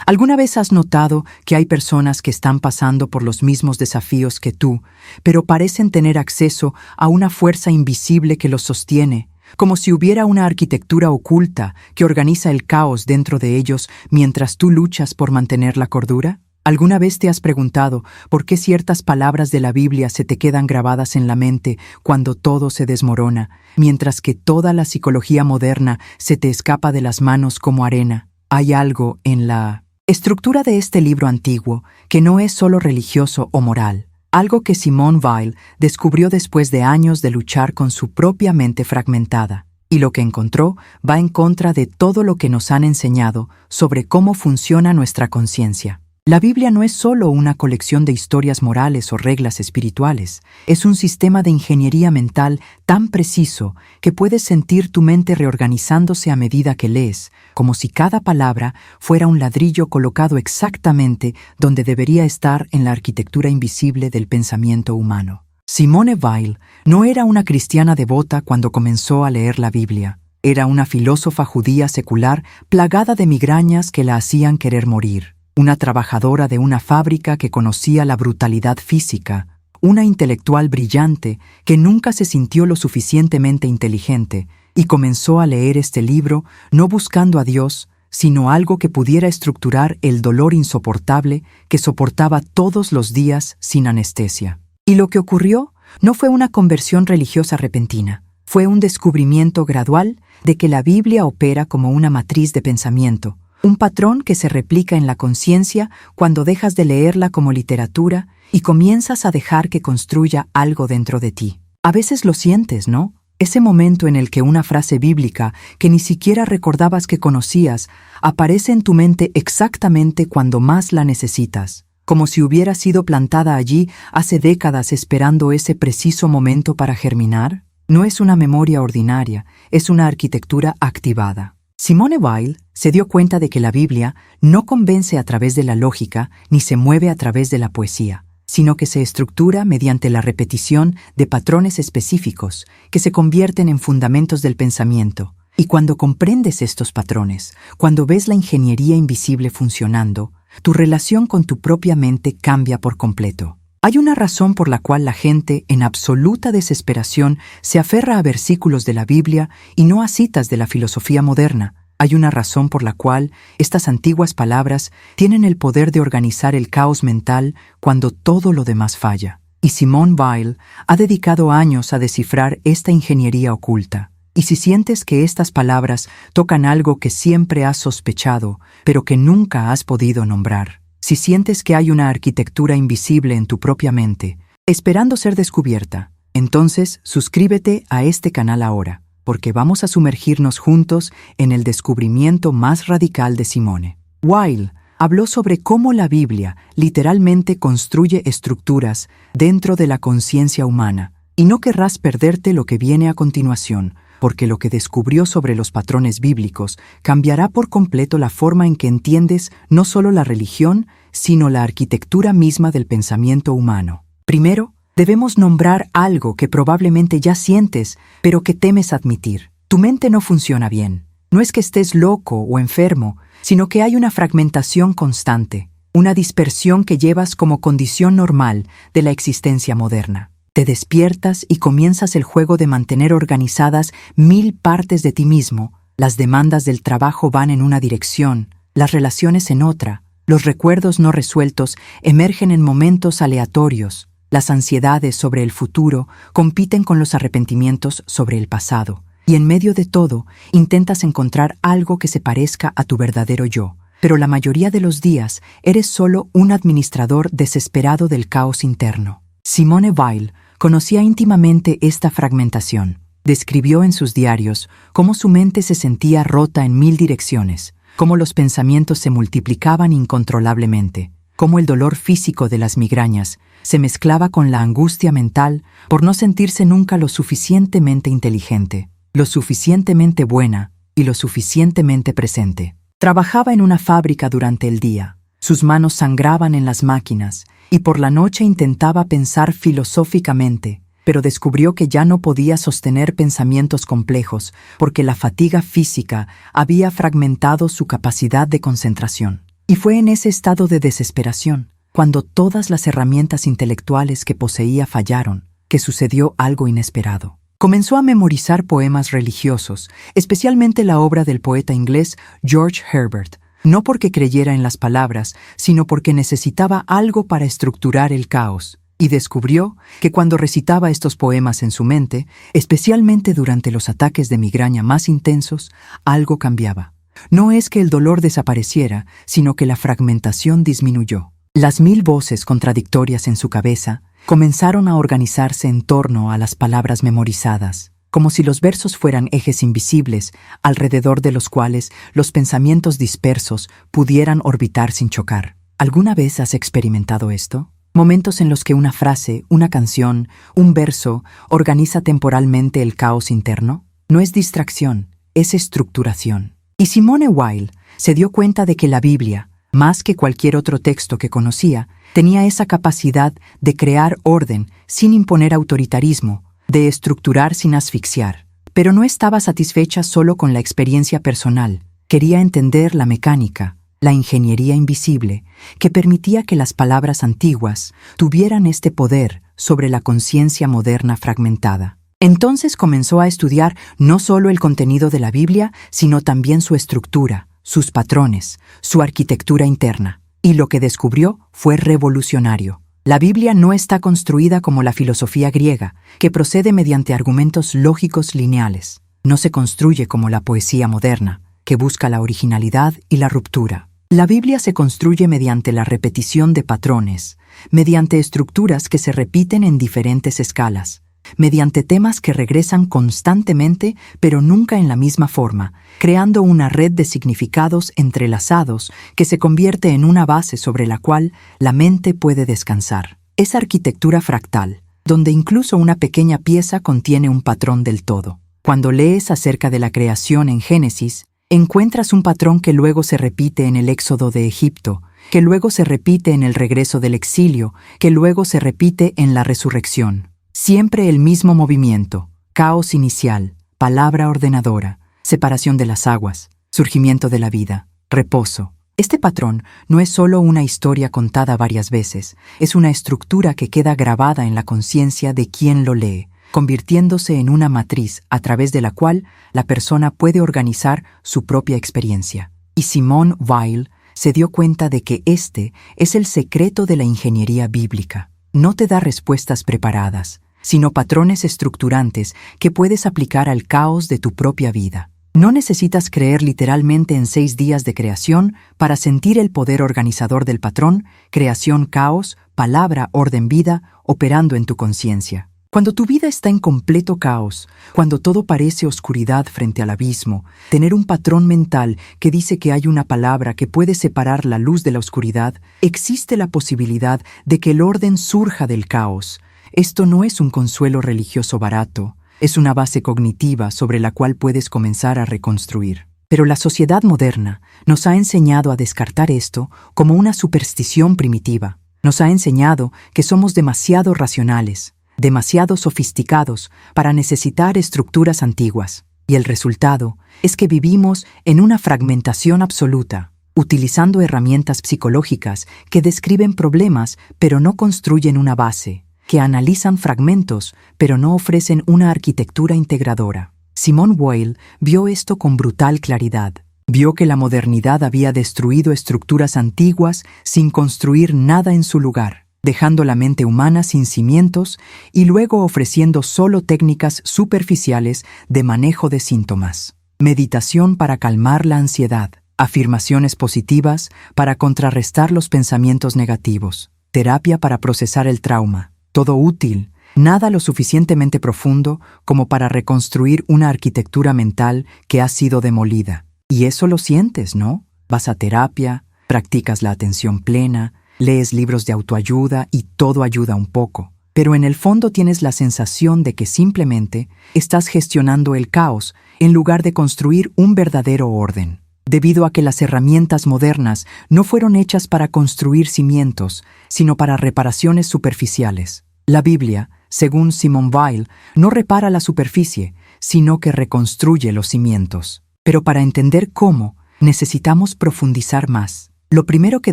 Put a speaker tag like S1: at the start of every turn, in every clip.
S1: ¿Alguna vez has notado que hay personas que están pasando por los mismos desafíos que tú, pero parecen tener acceso a una fuerza invisible que los sostiene, como si hubiera una arquitectura oculta que organiza el caos dentro de ellos mientras tú luchas por mantener la cordura? ¿Alguna vez te has preguntado por qué ciertas palabras de la Biblia se te quedan grabadas en la mente cuando todo se desmorona, mientras que toda la psicología moderna se te escapa de las manos como arena? Hay algo en la estructura de este libro antiguo que no es solo religioso o moral, algo que Simone Weil descubrió después de años de luchar con su propia mente fragmentada, y lo que encontró va en contra de todo lo que nos han enseñado sobre cómo funciona nuestra conciencia. La Biblia no es solo una colección de historias morales o reglas espirituales, es un sistema de ingeniería mental tan preciso que puedes sentir tu mente reorganizándose a medida que lees, como si cada palabra fuera un ladrillo colocado exactamente donde debería estar en la arquitectura invisible del pensamiento humano. Simone Weil no era una cristiana devota cuando comenzó a leer la Biblia. Era una filósofa judía secular plagada de migrañas que la hacían querer morir. Una trabajadora de una fábrica que conocía la brutalidad física, una intelectual brillante que nunca se sintió lo suficientemente inteligente y comenzó a leer este libro no buscando a Dios, sino algo que pudiera estructurar el dolor insoportable que soportaba todos los días sin anestesia. Y lo que ocurrió no fue una conversión religiosa repentina, fue un descubrimiento gradual de que la Biblia opera como una matriz de pensamiento, un patrón que se replica en la conciencia cuando dejas de leerla como literatura y comienzas a dejar que construya algo dentro de ti. A veces lo sientes, ¿no? Ese momento en el que una frase bíblica que ni siquiera recordabas que conocías aparece en tu mente exactamente cuando más la necesitas, como si hubiera sido plantada allí hace décadas esperando ese preciso momento para germinar. No es una memoria ordinaria, es una arquitectura activada. Simone Weil se dio cuenta de que la Biblia no convence a través de la lógica ni se mueve a través de la poesía, sino que se estructura mediante la repetición de patrones específicos que se convierten en fundamentos del pensamiento. Y cuando comprendes estos patrones, cuando ves la ingeniería invisible funcionando, tu relación con tu propia mente cambia por completo. Hay una razón por la cual la gente, en absoluta desesperación, se aferra a versículos de la Biblia y no a citas de la filosofía moderna. Hay una razón por la cual estas antiguas palabras tienen el poder de organizar el caos mental cuando todo lo demás falla. Y Simone Weil ha dedicado años a descifrar esta ingeniería oculta. Y si sientes que estas palabras tocan algo que siempre has sospechado, pero que nunca has podido nombrar, si sientes que hay una arquitectura invisible en tu propia mente, esperando ser descubierta, entonces suscríbete a este canal ahora, porque vamos a sumergirnos juntos en el descubrimiento más radical de Simone. Weil habló sobre cómo la Biblia literalmente construye estructuras dentro de la conciencia humana, y no querrás perderte lo que viene a continuación, porque lo que descubrió sobre los patrones bíblicos cambiará por completo la forma en que entiendes no solo la religión, sino la arquitectura misma del pensamiento humano. Primero, debemos nombrar algo que probablemente ya sientes, pero que temes admitir. Tu mente no funciona bien. No es que estés loco o enfermo, sino que hay una fragmentación constante, una dispersión que llevas como condición normal de la existencia moderna. Te despiertas y comienzas el juego de mantener organizadas 1000 partes de ti mismo. Las demandas del trabajo van en una dirección, las relaciones en otra, los recuerdos no resueltos emergen en momentos aleatorios, las ansiedades sobre el futuro compiten con los arrepentimientos sobre el pasado, y en medio de todo intentas encontrar algo que se parezca a tu verdadero yo, pero la mayoría de los días eres solo un administrador desesperado del caos interno. Simone Weil conocía íntimamente esta fragmentación. Describió en sus diarios cómo su mente se sentía rota en 1000 direcciones, cómo los pensamientos se multiplicaban incontrolablemente, cómo el dolor físico de las migrañas se mezclaba con la angustia mental por no sentirse nunca lo suficientemente inteligente, lo suficientemente buena y lo suficientemente presente. Trabajaba en una fábrica durante el día. Sus manos sangraban en las máquinas y por la noche intentaba pensar filosóficamente, pero descubrió que ya no podía sostener pensamientos complejos porque la fatiga física había fragmentado su capacidad de concentración. Y fue en ese estado de desesperación, cuando todas las herramientas intelectuales que poseía fallaron, que sucedió algo inesperado. Comenzó a memorizar poemas religiosos, especialmente la obra del poeta inglés George Herbert, no porque creyera en las palabras, sino porque necesitaba algo para estructurar el caos, y descubrió que cuando recitaba estos poemas en su mente, especialmente durante los ataques de migraña más intensos, algo cambiaba. No es que el dolor desapareciera, sino que la fragmentación disminuyó. Las 1000 voces contradictorias en su cabeza comenzaron a organizarse en torno a las palabras memorizadas, como si los versos fueran ejes invisibles alrededor de los cuales los pensamientos dispersos pudieran orbitar sin chocar. ¿Alguna vez has experimentado esto? Momentos en los que una frase, una canción, un verso organiza temporalmente el caos interno. No es distracción, es estructuración. Y Simone Weil se dio cuenta de que la Biblia, más que cualquier otro texto que conocía, tenía esa capacidad de crear orden sin imponer autoritarismo, de estructurar sin asfixiar. Pero no estaba satisfecha solo con la experiencia personal. Quería entender la mecánica, la ingeniería invisible, que permitía que las palabras antiguas tuvieran este poder sobre la conciencia moderna fragmentada. Entonces comenzó a estudiar no solo el contenido de la Biblia, sino también su estructura, sus patrones, su arquitectura interna. Y lo que descubrió fue revolucionario. La Biblia no está construida como la filosofía griega, que procede mediante argumentos lógicos lineales. No se construye como la poesía moderna, que busca la originalidad y la ruptura. La Biblia se construye mediante la repetición de patrones, mediante estructuras que se repiten en diferentes escalas, mediante temas que regresan constantemente pero nunca en la misma forma, creando una red de significados entrelazados que se convierte en una base sobre la cual la mente puede descansar. Es arquitectura fractal, donde incluso una pequeña pieza contiene un patrón del todo. Cuando lees acerca de la creación en Génesis, encuentras un patrón que luego se repite en el éxodo de Egipto, que luego se repite en el regreso del exilio, que luego se repite en la resurrección. Siempre el mismo movimiento: caos inicial, palabra ordenadora, separación de las aguas, surgimiento de la vida, reposo. Este patrón no es solo una historia contada varias veces, es una estructura que queda grabada en la conciencia de quien lo lee, convirtiéndose en una matriz a través de la cual la persona puede organizar su propia experiencia. Y Simone Weil se dio cuenta de que este es el secreto de la ingeniería bíblica. No te da respuestas preparadas, sino patrones estructurantes que puedes aplicar al caos de tu propia vida. No necesitas creer literalmente en 6 días de creación para sentir el poder organizador del patrón, creación, caos, palabra, orden, vida, operando en tu conciencia. Cuando tu vida está en completo caos, cuando todo parece oscuridad frente al abismo, tener un patrón mental que dice que hay una palabra que puede separar la luz de la oscuridad, existe la posibilidad de que el orden surja del caos. Esto no es un consuelo religioso barato, es una base cognitiva sobre la cual puedes comenzar a reconstruir. Pero la sociedad moderna nos ha enseñado a descartar esto como una superstición primitiva. Nos ha enseñado que somos demasiado racionales, demasiado sofisticados para necesitar estructuras antiguas. Y el resultado es que vivimos en una fragmentación absoluta, utilizando herramientas psicológicas que describen problemas pero no construyen una base, que analizan fragmentos, pero no ofrecen una arquitectura integradora. Simone Weil vio esto con brutal claridad. Vio que la modernidad había destruido estructuras antiguas sin construir nada en su lugar, dejando la mente humana sin cimientos y luego ofreciendo solo técnicas superficiales de manejo de síntomas. Meditación para calmar la ansiedad, afirmaciones positivas para contrarrestar los pensamientos negativos, terapia para procesar el trauma. Todo útil, nada lo suficientemente profundo como para reconstruir una arquitectura mental que ha sido demolida. Y eso lo sientes, ¿no? Vas a terapia, practicas la atención plena, lees libros de autoayuda y todo ayuda un poco. Pero en el fondo tienes la sensación de que simplemente estás gestionando el caos en lugar de construir un verdadero orden. Debido a que las herramientas modernas no fueron hechas para construir cimientos, sino para reparaciones superficiales. La Biblia, según Simone Weil, no repara la superficie, sino que reconstruye los cimientos. Pero para entender cómo, necesitamos profundizar más. Lo primero que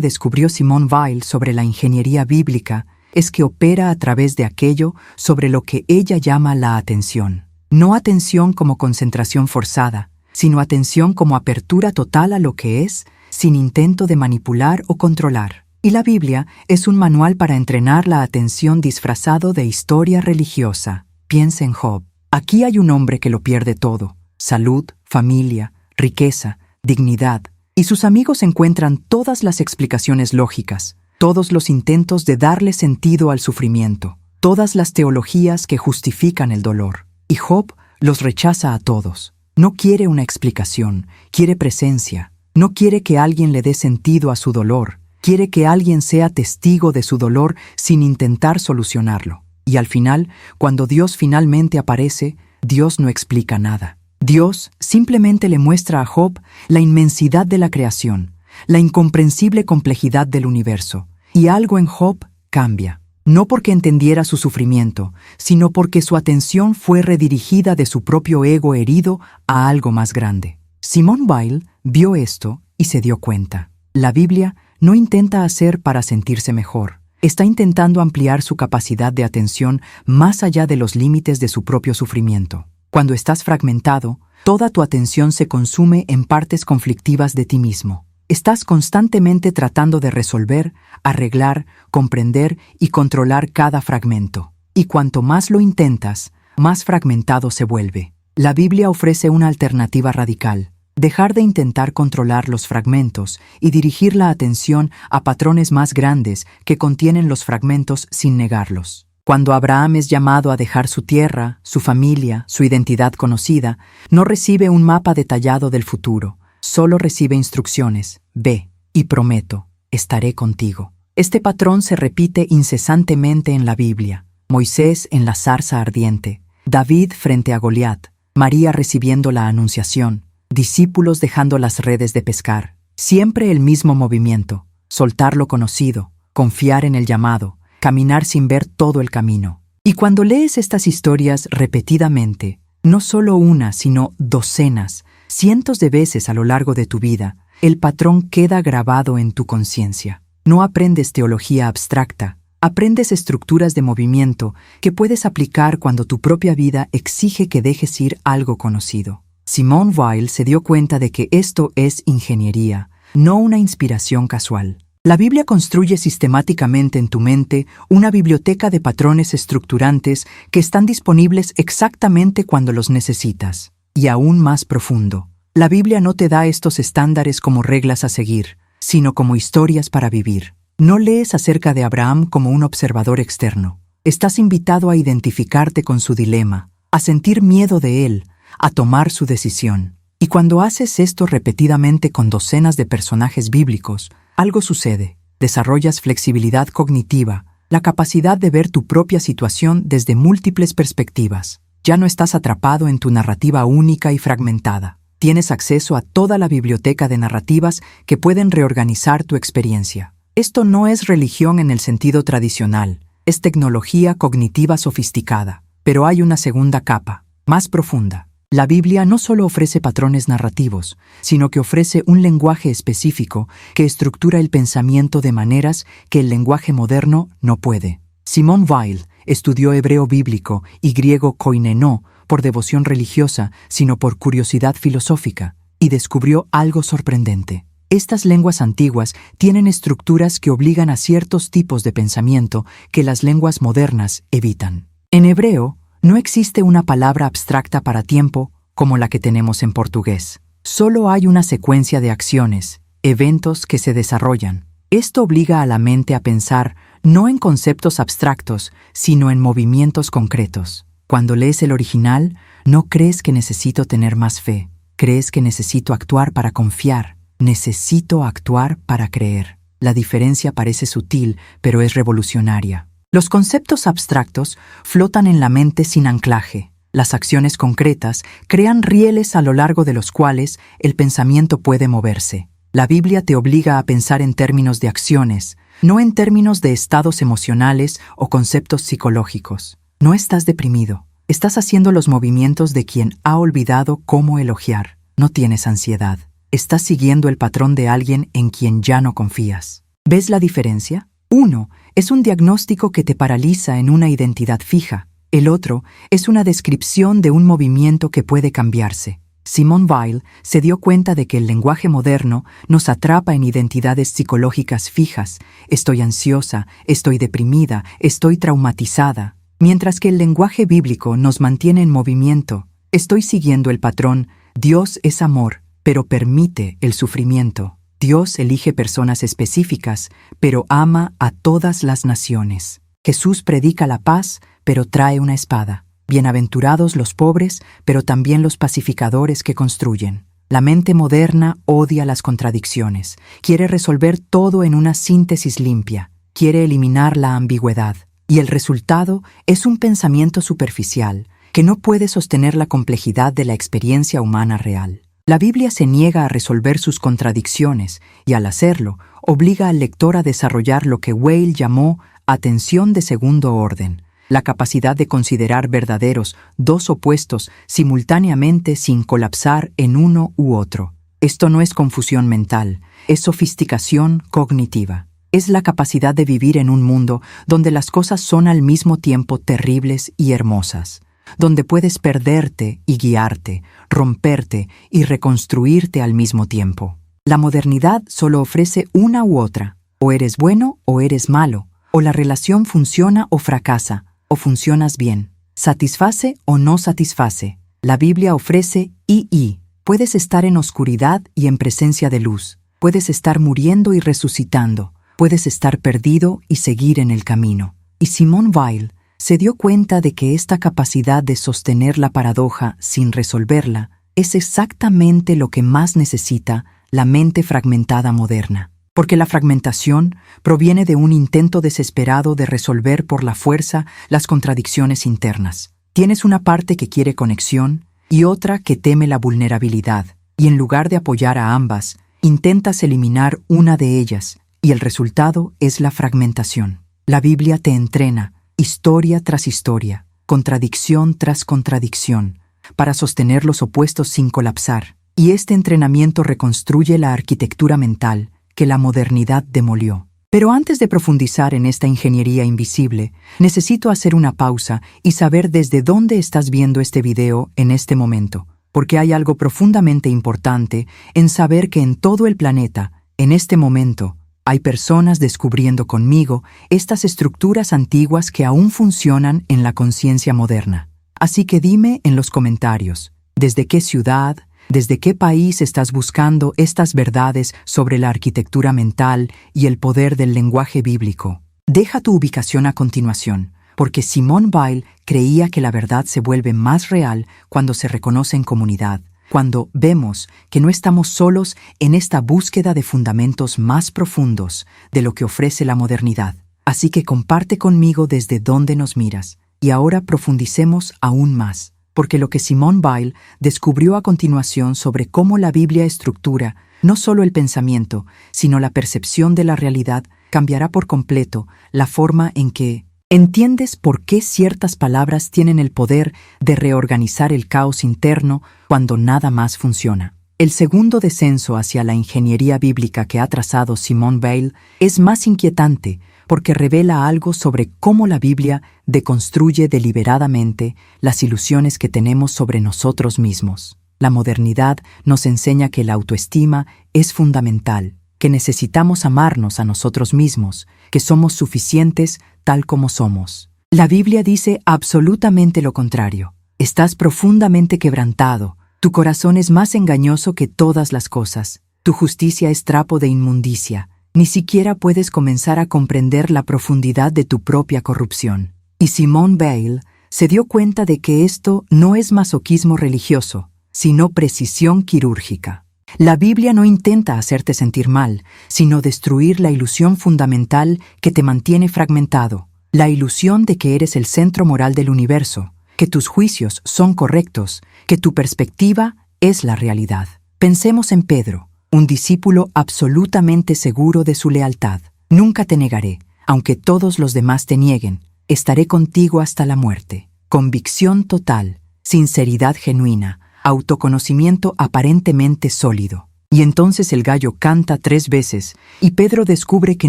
S1: descubrió Simone Weil sobre la ingeniería bíblica es que opera a través de aquello sobre lo que ella llama la atención. No atención como concentración forzada, sino atención como apertura total a lo que es, sin intento de manipular o controlar. Y la Biblia es un manual para entrenar la atención disfrazado de historia religiosa. Piensa en Job. Aquí hay un hombre que lo pierde todo: salud, familia, riqueza, dignidad. Y sus amigos encuentran todas las explicaciones lógicas, todos los intentos de darle sentido al sufrimiento, todas las teologías que justifican el dolor. Y Job los rechaza a todos. No quiere una explicación, quiere presencia. No quiere que alguien le dé sentido a su dolor, quiere que alguien sea testigo de su dolor sin intentar solucionarlo. Y al final, cuando Dios finalmente aparece, Dios no explica nada. Dios simplemente le muestra a Job la inmensidad de la creación, la incomprensible complejidad del universo. Y algo en Job cambia. No porque entendiera su sufrimiento, sino porque su atención fue redirigida de su propio ego herido a algo más grande. Simone Weil vio esto y se dio cuenta. La Biblia no intenta hacer para sentirse mejor. Está intentando ampliar su capacidad de atención más allá de los límites de su propio sufrimiento. Cuando estás fragmentado, toda tu atención se consume en partes conflictivas de ti mismo. Estás constantemente tratando de resolver, arreglar, comprender y controlar cada fragmento. Y cuanto más lo intentas, más fragmentado se vuelve. La Biblia ofrece una alternativa radical: dejar de intentar controlar los fragmentos y dirigir la atención a patrones más grandes que contienen los fragmentos sin negarlos. Cuando Abraham es llamado a dejar su tierra, su familia, su identidad conocida, no recibe un mapa detallado del futuro. Solo recibe instrucciones: ve y prometo, estaré contigo. Este patrón se repite incesantemente en la Biblia. Moisés en la zarza ardiente, David frente a Goliat, María recibiendo la anunciación, discípulos dejando las redes de pescar. Siempre el mismo movimiento: soltar lo conocido, confiar en el llamado, caminar sin ver todo el camino. Y cuando lees estas historias repetidamente, no solo una, sino docenas, cientos de veces a lo largo de tu vida, el patrón queda grabado en tu conciencia. No aprendes teología abstracta, aprendes estructuras de movimiento que puedes aplicar cuando tu propia vida exige que dejes ir algo conocido. Simone Weil se dio cuenta de que esto es ingeniería, no una inspiración casual. La Biblia construye sistemáticamente en tu mente una biblioteca de patrones estructurantes que están disponibles exactamente cuando los necesitas. Y aún más profundo, la Biblia no te da estos estándares como reglas a seguir, sino como historias para vivir. No lees acerca de Abraham como un observador externo. Estás invitado a identificarte con su dilema, a sentir miedo de él, a tomar su decisión. Y cuando haces esto repetidamente con docenas de personajes bíblicos, algo sucede. Desarrollas flexibilidad cognitiva, la capacidad de ver tu propia situación desde múltiples perspectivas. Ya no estás atrapado en tu narrativa única y fragmentada. Tienes acceso a toda la biblioteca de narrativas que pueden reorganizar tu experiencia. Esto no es religión en el sentido tradicional, es tecnología cognitiva sofisticada. Pero hay una segunda capa, más profunda. La Biblia no solo ofrece patrones narrativos, sino que ofrece un lenguaje específico que estructura el pensamiento de maneras que el lenguaje moderno no puede. Simone Weil estudió hebreo bíblico y griego koinenó por devoción religiosa, sino por curiosidad filosófica, y descubrió algo sorprendente. Estas lenguas antiguas tienen estructuras que obligan a ciertos tipos de pensamiento que las lenguas modernas evitan. En hebreo, no existe una palabra abstracta para tiempo como la que tenemos en portugués. Solo hay una secuencia de acciones, eventos que se desarrollan. Esto obliga a la mente a pensar no en conceptos abstractos, sino en movimientos concretos. Cuando lees el original, no crees que necesito tener más fe. Crees que necesito actuar para confiar. Necesito actuar para creer. La diferencia parece sutil, pero es revolucionaria. Los conceptos abstractos flotan en la mente sin anclaje. Las acciones concretas crean rieles a lo largo de los cuales el pensamiento puede moverse. La Biblia te obliga a pensar en términos de acciones, no en términos de estados emocionales o conceptos psicológicos. No estás deprimido. Estás haciendo los movimientos de quien ha olvidado cómo elogiar. No tienes ansiedad. estás siguiendo el patrón de alguien en quien ya no confías. ¿Ves la diferencia? Uno es un diagnóstico que te paraliza en una identidad fija. El otro es una descripción de un movimiento que puede cambiarse. Simone Weil se dio cuenta de que el lenguaje moderno nos atrapa en identidades psicológicas fijas. Estoy ansiosa, estoy deprimida, estoy traumatizada. Mientras que el lenguaje bíblico nos mantiene en movimiento. Estoy siguiendo el patrón. Dios es amor, pero permite el sufrimiento. Dios elige personas específicas, pero ama a todas las naciones. Jesús predica la paz, pero trae una espada. Bienaventurados los pobres, pero también los pacificadores que construyen. La mente moderna odia las contradicciones. Quiere resolver todo en una síntesis limpia. Quiere eliminar la ambigüedad. Y el resultado es un pensamiento superficial que no puede sostener la complejidad de la experiencia humana real. La Biblia se niega a resolver sus contradicciones y, al hacerlo, obliga al lector a desarrollar lo que Weil llamó atención de segundo orden, la capacidad de considerar verdaderos dos opuestos simultáneamente sin colapsar en uno u otro. Esto no es confusión mental, es sofisticación cognitiva. Es la capacidad de vivir en un mundo donde las cosas son al mismo tiempo terribles y hermosas, donde puedes perderte y guiarte, romperte y reconstruirte al mismo tiempo. La modernidad solo ofrece una u otra, o eres bueno o eres malo, o la relación funciona o fracasa, o funcionas bien, satisface o no satisface. La Biblia ofrece y. Puedes estar en oscuridad y en presencia de luz, puedes estar muriendo y resucitando, puedes estar perdido y seguir en el camino. Y Simone Weil se dio cuenta de que esta capacidad de sostener la paradoja sin resolverla es exactamente lo que más necesita la mente fragmentada moderna. Porque la fragmentación proviene de un intento desesperado de resolver por la fuerza las contradicciones internas. Tienes una parte que quiere conexión y otra que teme la vulnerabilidad, y en lugar de apoyar a ambas, intentas eliminar una de ellas, y el resultado es la fragmentación. La Biblia te entrena, historia tras historia, contradicción tras contradicción, para sostener los opuestos sin colapsar, y este entrenamiento reconstruye la arquitectura mental que la modernidad demolió. Pero antes de profundizar en esta ingeniería invisible, necesito hacer una pausa y saber desde dónde estás viendo este video en este momento, porque hay algo profundamente importante en saber que en todo el planeta, en este momento, hay personas descubriendo conmigo estas estructuras antiguas que aún funcionan en la conciencia moderna. Así que dime en los comentarios, ¿desde qué ciudad, desde qué país estás buscando estas verdades sobre la arquitectura mental y el poder del lenguaje bíblico? Deja tu ubicación a continuación, porque Simone Weil creía que la verdad se vuelve más real cuando se reconoce en comunidad, cuando vemos que no estamos solos en esta búsqueda de fundamentos más profundos de lo que ofrece la modernidad. Así que comparte conmigo desde dónde nos miras, y ahora profundicemos aún más. Porque lo que Simone Weil descubrió a continuación sobre cómo la Biblia estructura no solo el pensamiento, sino la percepción de la realidad, cambiará por completo la forma en que entiendes por qué ciertas palabras tienen el poder de reorganizar el caos interno cuando nada más funciona. El segundo descenso hacia la ingeniería bíblica que ha trazado Simone Weil es más inquietante porque revela algo sobre cómo la Biblia deconstruye deliberadamente las ilusiones que tenemos sobre nosotros mismos. La modernidad nos enseña que la autoestima es fundamental, que necesitamos amarnos a nosotros mismos, que somos suficientes tal como somos. La Biblia dice absolutamente lo contrario. Estás profundamente quebrantado, tu corazón es más engañoso que todas las cosas, tu justicia es trapo de inmundicia. Ni siquiera puedes comenzar a comprender la profundidad de tu propia corrupción. Y Simone Weil se dio cuenta de que esto no es masoquismo religioso, sino precisión quirúrgica. La Biblia no intenta hacerte sentir mal, sino destruir la ilusión fundamental que te mantiene fragmentado, la ilusión de que eres el centro moral del universo, que tus juicios son correctos, que tu perspectiva es la realidad. Pensemos en Pedro, un discípulo absolutamente seguro de su lealtad. Nunca te negaré, aunque todos los demás te nieguen, estaré contigo hasta la muerte. Convicción total, sinceridad genuina, autoconocimiento aparentemente sólido. Y entonces el gallo canta 3 veces, y Pedro descubre que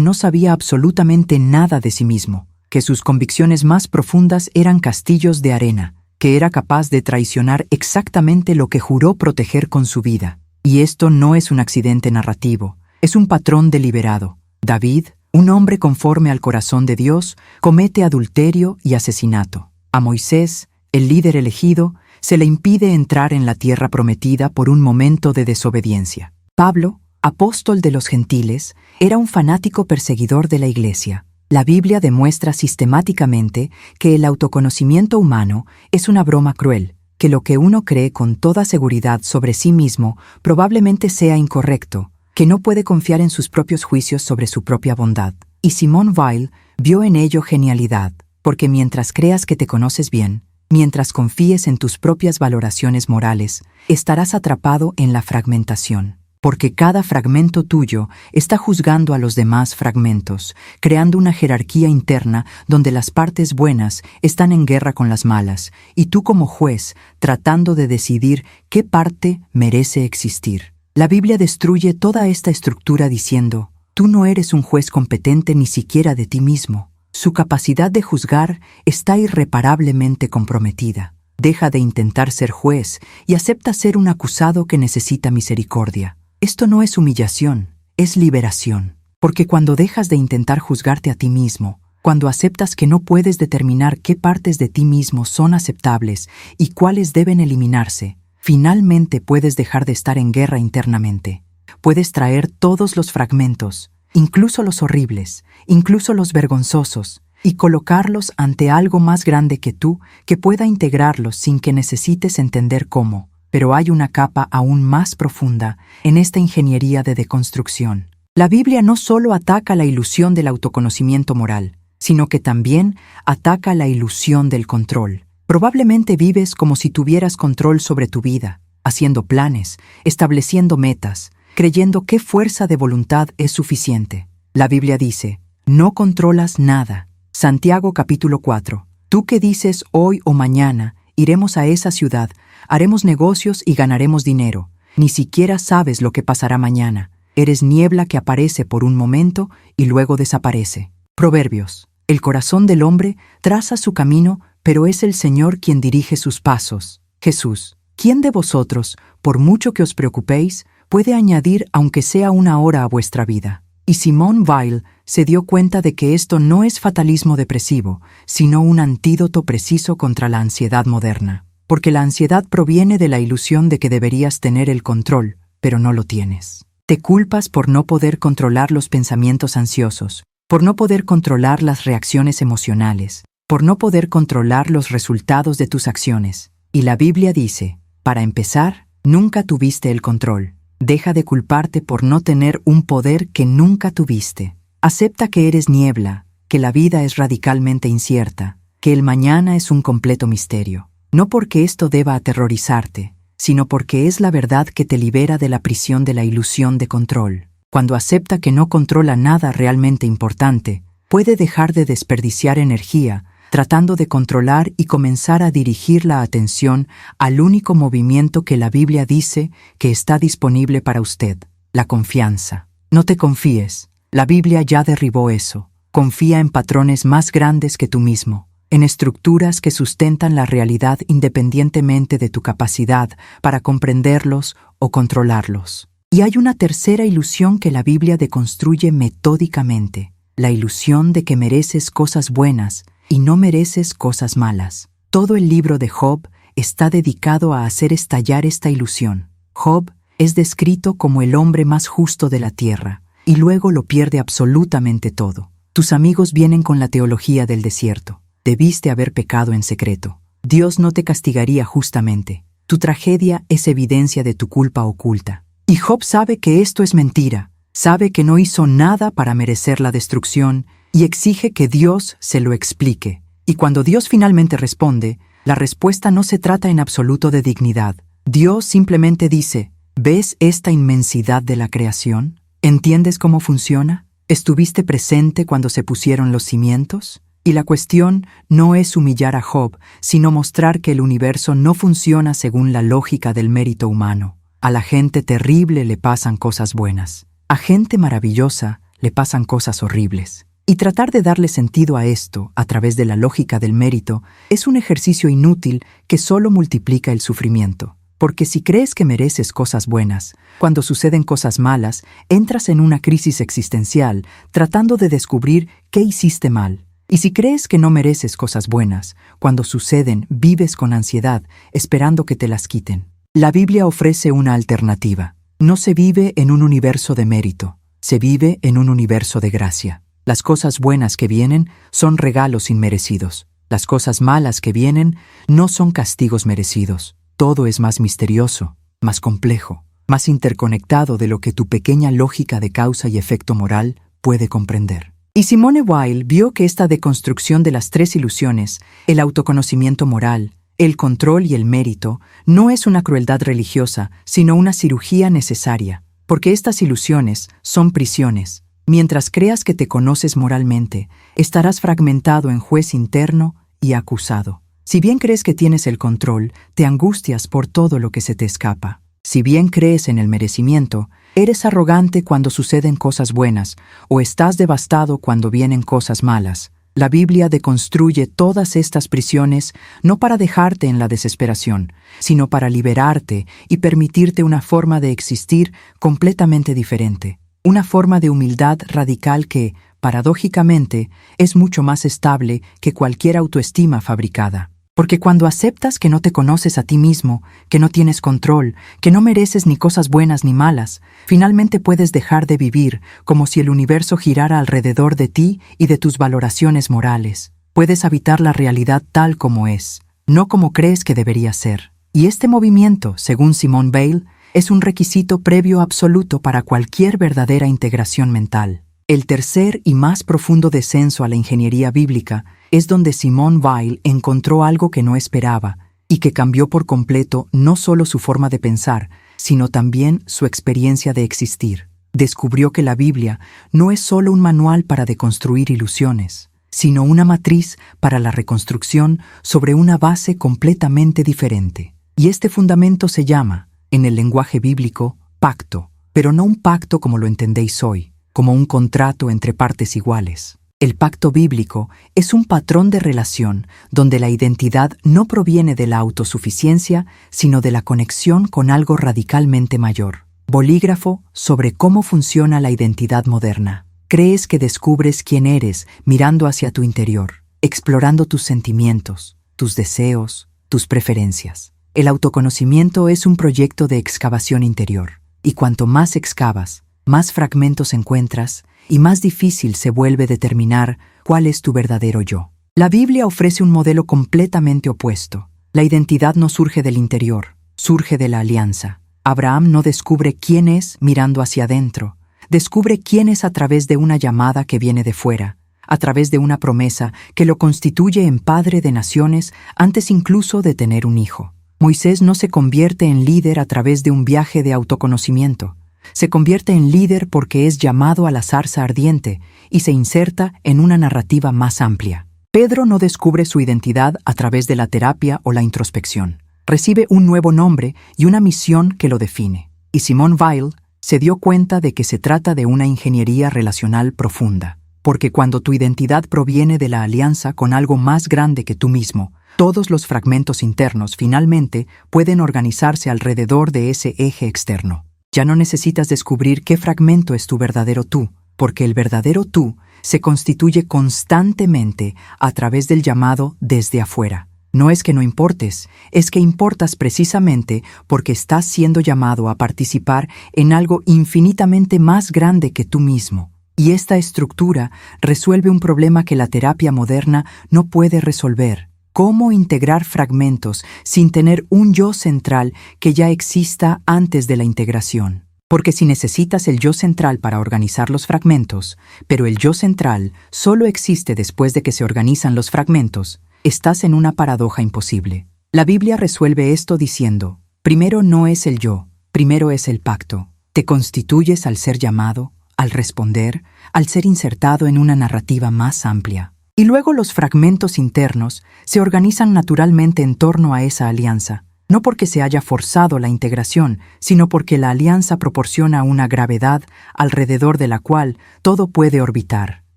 S1: no sabía absolutamente nada de sí mismo, que sus convicciones más profundas eran castillos de arena, que era capaz de traicionar exactamente lo que juró proteger con su vida. Y esto no es un accidente narrativo, es un patrón deliberado. David, un hombre conforme al corazón de Dios, comete adulterio y asesinato. A Moisés, el líder elegido, se le impide entrar en la tierra prometida por un momento de desobediencia. Pablo, apóstol de los gentiles, era un fanático perseguidor de la Iglesia. La Biblia demuestra sistemáticamente que el autoconocimiento humano es una broma cruel, que lo que uno cree con toda seguridad sobre sí mismo probablemente sea incorrecto, que no puede confiar en sus propios juicios sobre su propia bondad. Y Simone Weil vio en ello genialidad, porque mientras creas que te conoces bien, mientras confíes en tus propias valoraciones morales, estarás atrapado en la fragmentación. Porque cada fragmento tuyo está juzgando a los demás fragmentos, creando una jerarquía interna donde las partes buenas están en guerra con las malas, y tú como juez tratando de decidir qué parte merece existir. La Biblia destruye toda esta estructura diciendo, tú no eres un juez competente ni siquiera de ti mismo. Su capacidad de juzgar está irreparablemente comprometida. Deja de intentar ser juez y acepta ser un acusado que necesita misericordia. Esto no es humillación, es liberación. Porque cuando dejas de intentar juzgarte a ti mismo, cuando aceptas que no puedes determinar qué partes de ti mismo son aceptables y cuáles deben eliminarse, finalmente puedes dejar de estar en guerra internamente. Puedes traer todos los fragmentos, incluso los horribles, incluso los vergonzosos, y colocarlos ante algo más grande que tú que pueda integrarlos sin que necesites entender cómo. Pero hay una capa aún más profunda en esta ingeniería de deconstrucción. La Biblia no solo ataca la ilusión del autoconocimiento moral, sino que también ataca la ilusión del control. Probablemente vives como si tuvieras control sobre tu vida, haciendo planes, estableciendo metas, creyendo qué fuerza de voluntad es suficiente. La Biblia dice, no controlas nada. Santiago capítulo 4. Tú que dices hoy o mañana, iremos a esa ciudad, haremos negocios y ganaremos dinero. Ni siquiera sabes lo que pasará mañana. Eres niebla que aparece por un momento y luego desaparece. Proverbios. El corazón del hombre traza su camino, pero es el Señor quien dirige sus pasos. Jesús. ¿Quién de vosotros, por mucho que os preocupéis, puede añadir aunque sea 1 hora a vuestra vida? Y Simone Weil se dio cuenta de que esto no es fatalismo depresivo, sino un antídoto preciso contra la ansiedad moderna. Porque la ansiedad proviene de la ilusión de que deberías tener el control, pero no lo tienes. Te culpas por no poder controlar los pensamientos ansiosos, por no poder controlar las reacciones emocionales, por no poder controlar los resultados de tus acciones. Y la Biblia dice, para empezar, nunca tuviste el control. Deja de culparte por no tener un poder que nunca tuviste. Acepta que eres niebla, que la vida es radicalmente incierta, que el mañana es un completo misterio. No porque esto deba aterrorizarte, sino porque es la verdad que te libera de la prisión de la ilusión de control. Cuando acepta que no controla nada realmente importante, puede dejar de desperdiciar energía tratando de controlar y comenzar a dirigir la atención al único movimiento que la Biblia dice que está disponible para usted, la confianza. No te confíes, la Biblia ya derribó eso. Confía en patrones más grandes que tú mismo, en estructuras que sustentan la realidad independientemente de tu capacidad para comprenderlos o controlarlos. Y hay una tercera ilusión que la Biblia deconstruye metódicamente, la ilusión de que mereces cosas buenas y no mereces cosas malas. Todo el libro de Job está dedicado a hacer estallar esta ilusión. Job es descrito como el hombre más justo de la tierra, y luego lo pierde absolutamente todo. Tus amigos vienen con la teología del desierto. Debiste haber pecado en secreto. Dios no te castigaría justamente. Tu tragedia es evidencia de tu culpa oculta. Y Job sabe que esto es mentira. Sabe que no hizo nada para merecer la destrucción y exige que Dios se lo explique. Y cuando Dios finalmente responde, la respuesta no se trata en absoluto de dignidad. Dios simplemente dice, ¿ves esta inmensidad de la creación? ¿Entiendes cómo funciona? ¿Estuviste presente cuando se pusieron los cimientos? Y la cuestión no es humillar a Job, sino mostrar que el universo no funciona según la lógica del mérito humano. A la gente terrible le pasan cosas buenas. A gente maravillosa le pasan cosas horribles. Y tratar de darle sentido a esto a través de la lógica del mérito es un ejercicio inútil que solo multiplica el sufrimiento. Porque si crees que mereces cosas buenas, cuando suceden cosas malas, entras en una crisis existencial tratando de descubrir qué hiciste mal. Y si crees que no mereces cosas buenas, cuando suceden, vives con ansiedad, esperando que te las quiten. La Biblia ofrece una alternativa. No se vive en un universo de mérito, se vive en un universo de gracia. Las cosas buenas que vienen son regalos inmerecidos. Las cosas malas que vienen no son castigos merecidos. Todo es más misterioso, más complejo, más interconectado de lo que tu pequeña lógica de causa y efecto moral puede comprender. Y Simone Weil vio que esta deconstrucción de las tres ilusiones, el autoconocimiento moral, el control y el mérito, no es una crueldad religiosa, sino una cirugía necesaria, porque estas ilusiones son prisiones. Mientras creas que te conoces moralmente, estarás fragmentado en juez interno y acusado. Si bien crees que tienes el control, te angustias por todo lo que se te escapa. Si bien crees en el merecimiento, eres arrogante cuando suceden cosas buenas, o estás devastado cuando vienen cosas malas. La Biblia deconstruye todas estas prisiones no para dejarte en la desesperación, sino para liberarte y permitirte una forma de existir completamente diferente. Una forma de humildad radical que, paradójicamente, es mucho más estable que cualquier autoestima fabricada. Porque cuando aceptas que no te conoces a ti mismo, que no tienes control, que no mereces ni cosas buenas ni malas, finalmente puedes dejar de vivir como si el universo girara alrededor de ti y de tus valoraciones morales. Puedes habitar la realidad tal como es, no como crees que debería ser. Y este movimiento, según Simone Weil, es un requisito previo absoluto para cualquier verdadera integración mental. El tercer y más profundo descenso a la ingeniería bíblica es donde Simone Weil encontró algo que no esperaba y que cambió por completo no solo su forma de pensar, sino también su experiencia de existir. Descubrió que la Biblia no es solo un manual para deconstruir ilusiones, sino una matriz para la reconstrucción sobre una base completamente diferente. Y este fundamento se llama, en el lenguaje bíblico, pacto, pero no un pacto como lo entendéis hoy, como un contrato entre partes iguales. El pacto bíblico es un patrón de relación donde la identidad no proviene de la autosuficiencia, sino de la conexión con algo radicalmente mayor. Bolígrafo sobre cómo funciona la identidad moderna. Crees que descubres quién eres mirando hacia tu interior, explorando tus sentimientos, tus deseos, tus preferencias. El autoconocimiento es un proyecto de excavación interior, y cuanto más excavas, más fragmentos encuentras y más difícil se vuelve determinar cuál es tu verdadero yo. La Biblia ofrece un modelo completamente opuesto. La identidad no surge del interior, surge de la alianza. Abraham no descubre quién es mirando hacia adentro, descubre quién es a través de una llamada que viene de fuera, a través de una promesa que lo constituye en padre de naciones antes incluso de tener un hijo. Moisés no se convierte en líder a través de un viaje de autoconocimiento. Se convierte en líder porque es llamado a la zarza ardiente y se inserta en una narrativa más amplia. Pedro no descubre su identidad a través de la terapia o la introspección. Recibe un nuevo nombre y una misión que lo define. Y Simone Weil se dio cuenta de que se trata de una ingeniería relacional profunda. Porque cuando tu identidad proviene de la alianza con algo más grande que tú mismo, todos los fragmentos internos finalmente pueden organizarse alrededor de ese eje externo. Ya no necesitas descubrir qué fragmento es tu verdadero tú, porque el verdadero tú se constituye constantemente a través del llamado desde afuera. No es que no importes, es que importas precisamente porque estás siendo llamado a participar en algo infinitamente más grande que tú mismo. Y esta estructura resuelve un problema que la terapia moderna no puede resolver. ¿Cómo integrar fragmentos sin tener un yo central que ya exista antes de la integración? Porque si necesitas el yo central para organizar los fragmentos, pero el yo central solo existe después de que se organizan los fragmentos, estás en una paradoja imposible. La Biblia resuelve esto diciendo, primero no es el yo, primero es el pacto. Te constituyes al ser llamado, al responder, al ser insertado en una narrativa más amplia. Y luego los fragmentos internos se organizan naturalmente en torno a esa alianza. no porque se haya forzado la integración, sino porque la alianza proporciona una gravedad alrededor de la cual todo puede orbitar.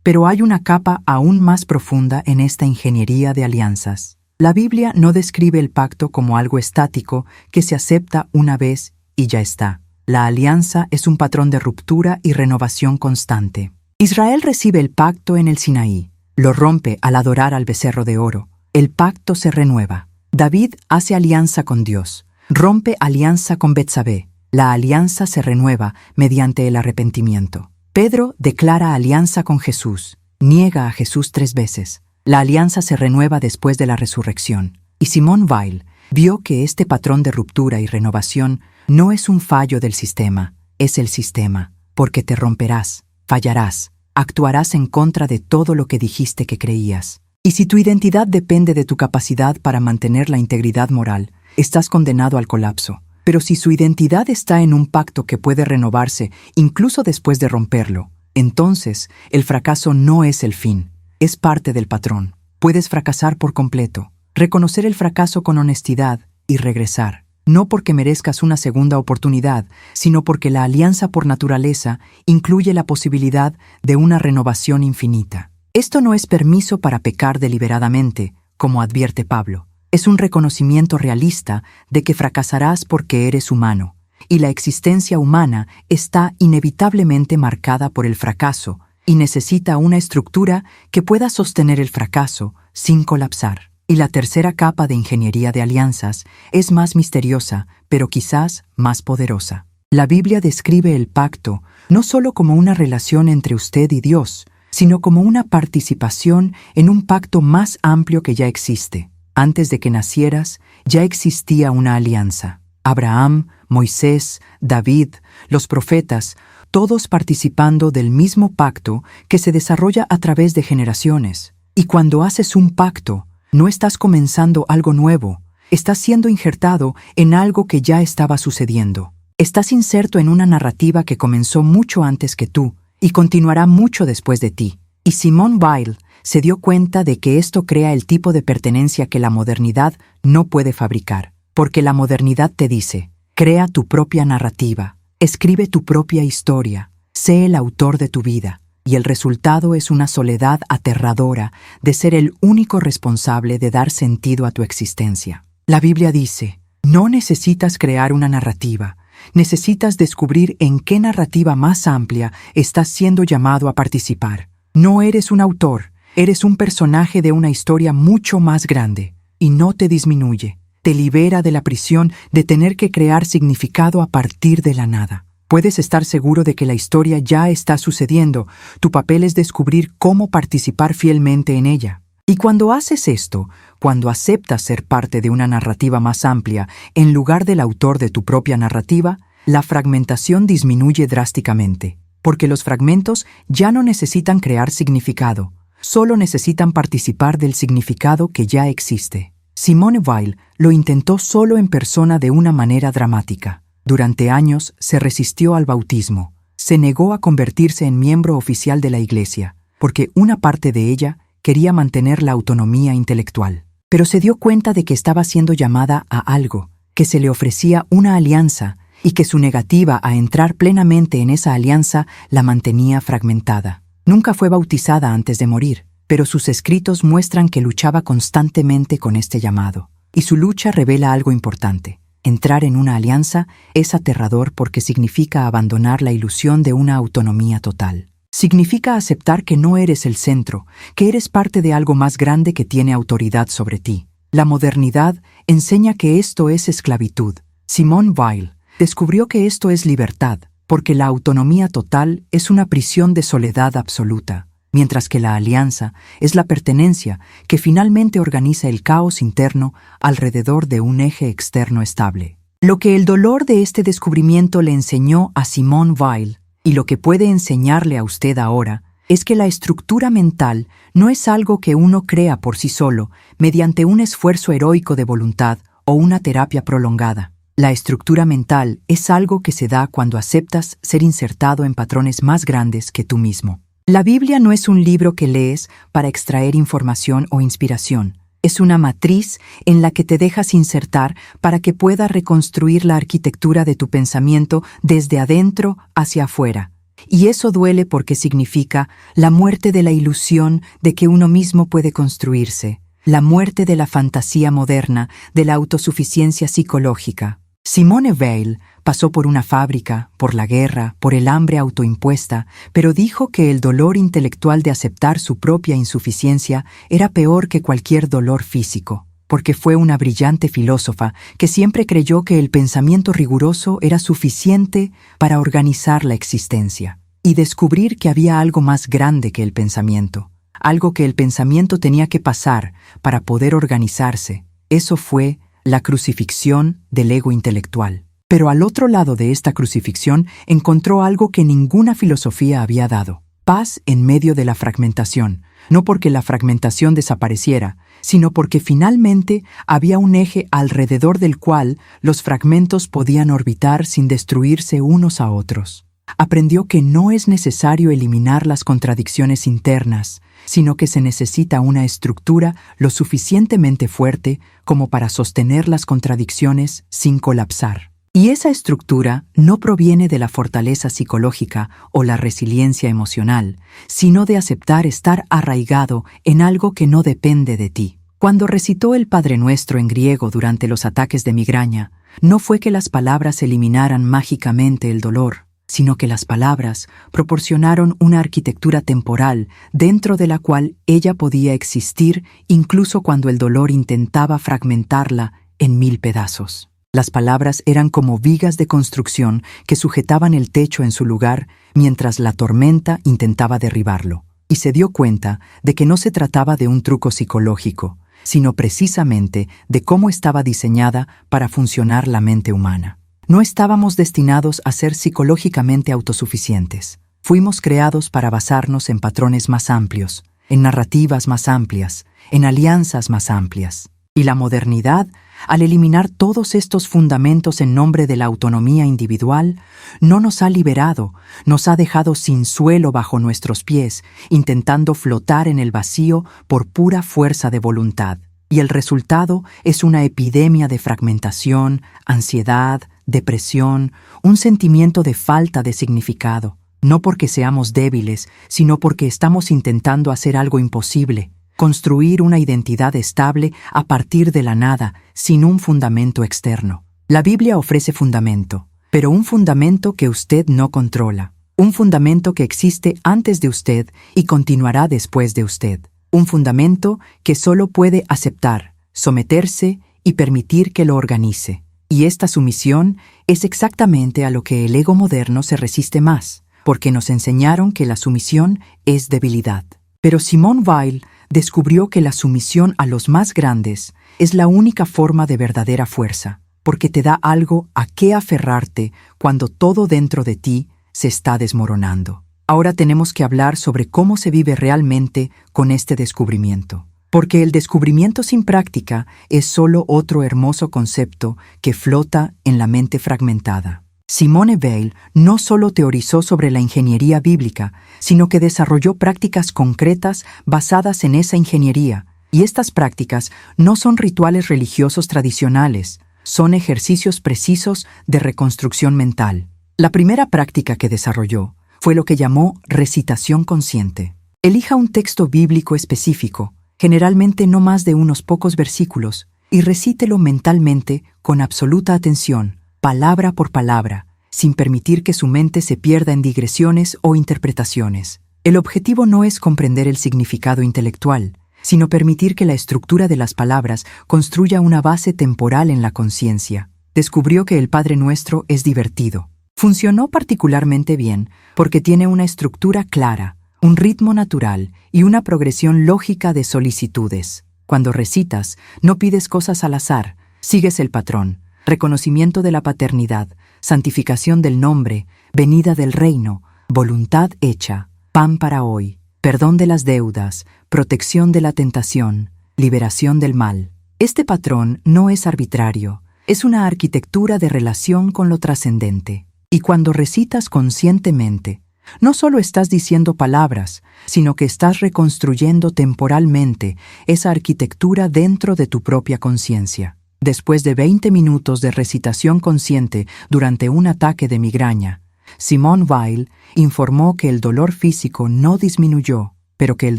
S1: Pero hay una capa aún más profunda en esta ingeniería de alianzas. La Biblia no describe el pacto como algo estático que se acepta una vez y ya está. La alianza es un patrón de ruptura y renovación constante. Israel recibe el pacto en el Sinaí, lo rompe al adorar al becerro de oro. El pacto se renueva. David hace alianza con Dios, rompe alianza con Betsabé. La alianza se renueva mediante el arrepentimiento. Pedro declara alianza con Jesús, niega a Jesús 3 veces. La alianza se renueva después de la resurrección. Y Simone Weil vio que este patrón de ruptura y renovación no es un fallo del sistema, es el sistema, porque te romperás, fallarás, actuarás en contra de todo lo que dijiste que creías. Y si tu identidad depende de tu capacidad para mantener la integridad moral, estás condenado al colapso. Pero si su identidad está en un pacto que puede renovarse incluso después de romperlo, entonces el fracaso no es el fin, es parte del patrón. Puedes fracasar por completo, reconocer el fracaso con honestidad y regresar. No porque merezcas una segunda oportunidad, sino porque la alianza por naturaleza incluye la posibilidad de una renovación infinita. Esto no es permiso para pecar deliberadamente, como advierte Pablo. Es un reconocimiento realista de que fracasarás porque eres humano, y la existencia humana está inevitablemente marcada por el fracaso y necesita una estructura que pueda sostener el fracaso sin colapsar. Y la tercera capa de ingeniería de alianzas es más misteriosa, pero quizás más poderosa. La Biblia describe el pacto no solo como una relación entre usted y Dios, sino como una participación en un pacto más amplio que ya existe. Antes de que nacieras, ya existía una alianza. Abraham, Moisés, David, los profetas, todos participando del mismo pacto que se desarrolla a través de generaciones. Y cuando haces un pacto, no estás comenzando algo nuevo, estás siendo injertado en algo que ya estaba sucediendo. Estás inserto en una narrativa que comenzó mucho antes que tú, y continuará mucho después de ti. Y Simone Weil se dio cuenta de que esto crea el tipo de pertenencia que la modernidad no puede fabricar. Porque la modernidad te dice, crea tu propia narrativa, escribe tu propia historia, sé el autor de tu vida. Y el resultado es una soledad aterradora de ser el único responsable de dar sentido a tu existencia. La Biblia dice, no necesitas crear una narrativa, necesitas descubrir en qué narrativa más amplia estás siendo llamado a participar. No eres un autor, eres un personaje de una historia mucho más grande, y no te disminuye, te libera de la prisión de tener que crear significado a partir de la nada. Puedes estar seguro de que la historia ya está sucediendo, tu papel es descubrir cómo participar fielmente en ella. Y cuando haces esto, cuando aceptas ser parte de una narrativa más amplia en lugar del autor de tu propia narrativa, la fragmentación disminuye drásticamente, porque los fragmentos ya no necesitan crear significado, solo necesitan participar del significado que ya existe. Simone Weil lo intentó solo en persona de una manera dramática. Durante años se resistió al bautismo, se negó a convertirse en miembro oficial de la Iglesia, porque una parte de ella quería mantener la autonomía intelectual. Pero se dio cuenta de que estaba siendo llamada a algo, que se le ofrecía una alianza y que su negativa a entrar plenamente en esa alianza la mantenía fragmentada. Nunca fue bautizada antes de morir, pero sus escritos muestran que luchaba constantemente con este llamado. Y su lucha revela algo importante. Entrar en una alianza es aterrador porque significa abandonar la ilusión de una autonomía total. Significa aceptar que no eres el centro, que eres parte de algo más grande que tiene autoridad sobre ti. La modernidad enseña que esto es esclavitud. Simone Weil descubrió que esto es libertad, porque la autonomía total es una prisión de soledad absoluta, mientras que la alianza es la pertenencia que finalmente organiza el caos interno alrededor de un eje externo estable. Lo que el dolor de este descubrimiento le enseñó a Simone Weil, y lo que puede enseñarle a usted ahora, es que la estructura mental no es algo que uno crea por sí solo, mediante un esfuerzo heroico de voluntad o una terapia prolongada. La estructura mental es algo que se da cuando aceptas ser insertado en patrones más grandes que tú mismo. La Biblia no es un libro que lees para extraer información o inspiración. Es una matriz en la que te dejas insertar para que puedas reconstruir la arquitectura de tu pensamiento desde adentro hacia afuera. Y eso duele porque significa la muerte de la ilusión de que uno mismo puede construirse, la muerte de la fantasía moderna, de la autosuficiencia psicológica. Simone Weil pasó por una fábrica, por la guerra, por el hambre autoimpuesta, pero dijo que el dolor intelectual de aceptar su propia insuficiencia era peor que cualquier dolor físico, porque fue una brillante filósofa que siempre creyó que el pensamiento riguroso era suficiente para organizar la existencia, y descubrir que había algo más grande que el pensamiento, algo que el pensamiento tenía que pasar para poder organizarse. Eso fue la crucifixión del ego intelectual. Pero al otro lado de esta crucifixión encontró algo que ninguna filosofía había dado: paz en medio de la fragmentación, no porque la fragmentación desapareciera, sino porque finalmente había un eje alrededor del cual los fragmentos podían orbitar sin destruirse unos a otros. Aprendió que no es necesario eliminar las contradicciones internas, sino que se necesita una estructura lo suficientemente fuerte como para sostener las contradicciones sin colapsar. Y esa estructura no proviene de la fortaleza psicológica o la resiliencia emocional, sino de aceptar estar arraigado en algo que no depende de ti. Cuando recitó el Padre Nuestro en griego durante los ataques de migraña, no fue que las palabras eliminaran mágicamente el dolor, sino que las palabras proporcionaron una arquitectura temporal dentro de la cual ella podía existir incluso cuando el dolor intentaba fragmentarla en 1000 pedazos. Las palabras eran como vigas de construcción que sujetaban el techo en su lugar mientras la tormenta intentaba derribarlo. Y se dio cuenta de que no se trataba de un truco psicológico, sino precisamente de cómo estaba diseñada para funcionar la mente humana. No estábamos destinados a ser psicológicamente autosuficientes. Fuimos creados para basarnos en patrones más amplios, en narrativas más amplias, en alianzas más amplias. Y la modernidad, al eliminar todos estos fundamentos en nombre de la autonomía individual, no nos ha liberado, nos ha dejado sin suelo bajo nuestros pies, intentando flotar en el vacío por pura fuerza de voluntad. Y el resultado es una epidemia de fragmentación, ansiedad, depresión, un sentimiento de falta de significado, no porque seamos débiles, sino porque estamos intentando hacer algo imposible, construir una identidad estable a partir de la nada, sin un fundamento externo. La Biblia ofrece fundamento, pero un fundamento que usted no controla, un fundamento que existe antes de usted y continuará después de usted, un fundamento que solo puede aceptar, someterse y permitir que lo organice. Y esta sumisión es exactamente a lo que el ego moderno se resiste más, porque nos enseñaron que la sumisión es debilidad. Pero Simone Weil descubrió que la sumisión a los más grandes es la única forma de verdadera fuerza, porque te da algo a qué aferrarte cuando todo dentro de ti se está desmoronando. Ahora tenemos que hablar sobre cómo se vive realmente con este descubrimiento. Porque el descubrimiento sin práctica es solo otro hermoso concepto que flota en la mente fragmentada. Simone Weil no solo teorizó sobre la ingeniería bíblica, sino que desarrolló prácticas concretas basadas en esa ingeniería. Y estas prácticas no son rituales religiosos tradicionales, son ejercicios precisos de reconstrucción mental. La primera práctica que desarrolló fue lo que llamó recitación consciente. Elija un texto bíblico específico, generalmente no más de unos pocos versículos, y recítelo mentalmente con absoluta atención, palabra por palabra, sin permitir que su mente se pierda en digresiones o interpretaciones. El objetivo no es comprender el significado intelectual, sino permitir que la estructura de las palabras construya una base temporal en la conciencia. Descubrió que el Padre Nuestro es divertido. Funcionó particularmente bien porque tiene una estructura clara, un ritmo natural y una progresión lógica de solicitudes. Cuando recitas, no pides cosas al azar, sigues el patrón: reconocimiento de la paternidad, santificación del nombre, venida del reino, voluntad hecha, pan para hoy, perdón de las deudas, protección de la tentación, liberación del mal. Este patrón no es arbitrario, es una arquitectura de relación con lo trascendente. Y cuando recitas conscientemente, No solo estás diciendo palabras, sino que estás reconstruyendo temporalmente esa arquitectura dentro de tu propia conciencia. Después de 20 minutos de recitación consciente durante un ataque de migraña, Simone Weil informó que el dolor físico no disminuyó, pero que el